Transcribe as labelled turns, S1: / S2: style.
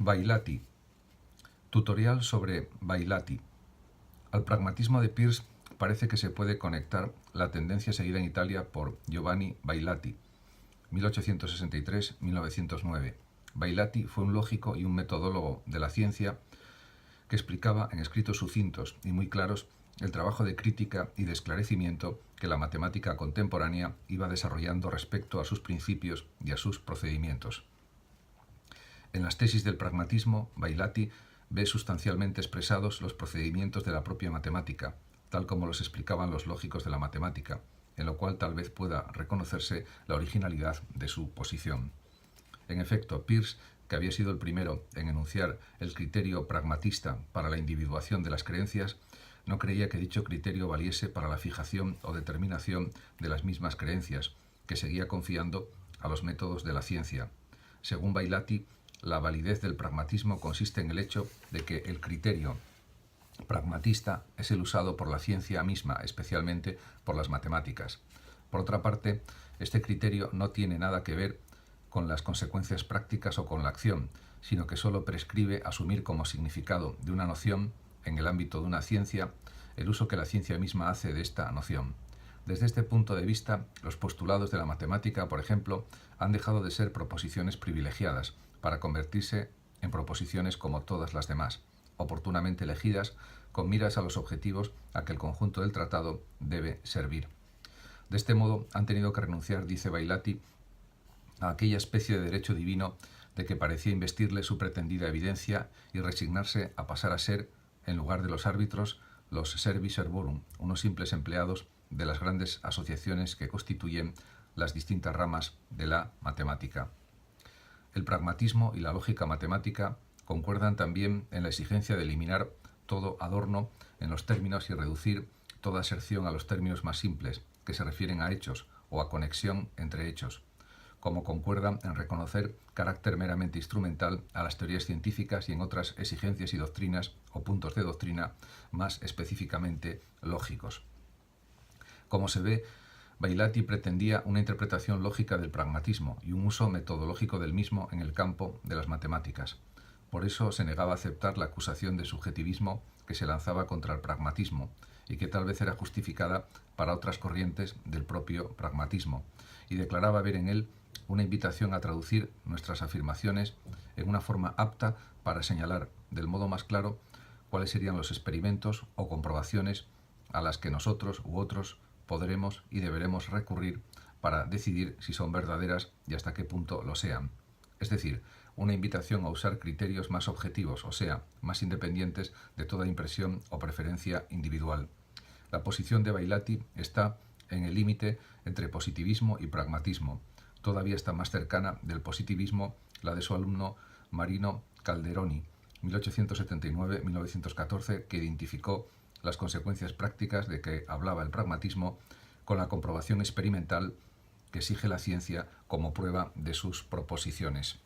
S1: Vailati. Tutorial sobre Vailati. Al pragmatismo de Peirce parece que se puede conectar la tendencia seguida en Italia por Giovanni Vailati, 1863-1909. Vailati fue un lógico y un metodólogo de la ciencia que explicaba en escritos sucintos y muy claros el trabajo de crítica y de esclarecimiento que la matemática contemporánea iba desarrollando respecto a sus principios y a sus procedimientos. En las tesis del pragmatismo, Vailati ve sustancialmente expresados los procedimientos de la propia matemática, tal como los explicaban los lógicos de la matemática, en lo cual tal vez pueda reconocerse la originalidad de su posición. En efecto, Peirce, que había sido el primero en enunciar el criterio pragmatista para la individuación de las creencias, no creía que dicho criterio valiese para la fijación o determinación de las mismas creencias, que seguía confiando a los métodos de la ciencia. Según Vailati, la validez del pragmatismo consiste en el hecho de que el criterio pragmatista es el usado por la ciencia misma, especialmente por las matemáticas. Por otra parte, este criterio no tiene nada que ver con las consecuencias prácticas o con la acción, sino que solo prescribe asumir como significado de una noción, en el ámbito de una ciencia, el uso que la ciencia misma hace de esta noción. Desde este punto de vista, los postulados de la matemática, por ejemplo, han dejado de ser proposiciones privilegiadas para convertirse en proposiciones como todas las demás, oportunamente elegidas con miras a los objetivos a que el conjunto del tratado debe servir. De este modo, han tenido que renunciar, dice Vailati, a aquella especie de derecho divino de que parecía investirle su pretendida evidencia y resignarse a pasar a ser, en lugar de los árbitros, los servi servorum, unos simples empleados de las grandes asociaciones que constituyen las distintas ramas de la matemática. El pragmatismo y la lógica matemática concuerdan también en la exigencia de eliminar todo adorno en los términos y reducir toda aserción a los términos más simples, que se refieren a hechos o a conexión entre hechos, como concuerdan en reconocer carácter meramente instrumental a las teorías científicas y en otras exigencias y doctrinas o puntos de doctrina más específicamente lógicos. Como se ve, Vailati pretendía una interpretación lógica del pragmatismo y un uso metodológico del mismo en el campo de las matemáticas. Por eso se negaba a aceptar la acusación de subjetivismo que se lanzaba contra el pragmatismo y que tal vez era justificada para otras corrientes del propio pragmatismo, y declaraba ver en él una invitación a traducir nuestras afirmaciones en una forma apta para señalar del modo más claro cuáles serían los experimentos o comprobaciones a las que nosotros u otros podremos y deberemos recurrir para decidir si son verdaderas y hasta qué punto lo sean. Es decir, una invitación a usar criterios más objetivos, o sea, más independientes de toda impresión o preferencia individual. La posición de Vailati está en el límite entre positivismo y pragmatismo. Todavía está más cercana del positivismo la de su alumno Marino Calderoni, 1879-1914, que identificó las consecuencias prácticas de que hablaba el pragmatismo con la comprobación experimental que exige la ciencia como prueba de sus proposiciones.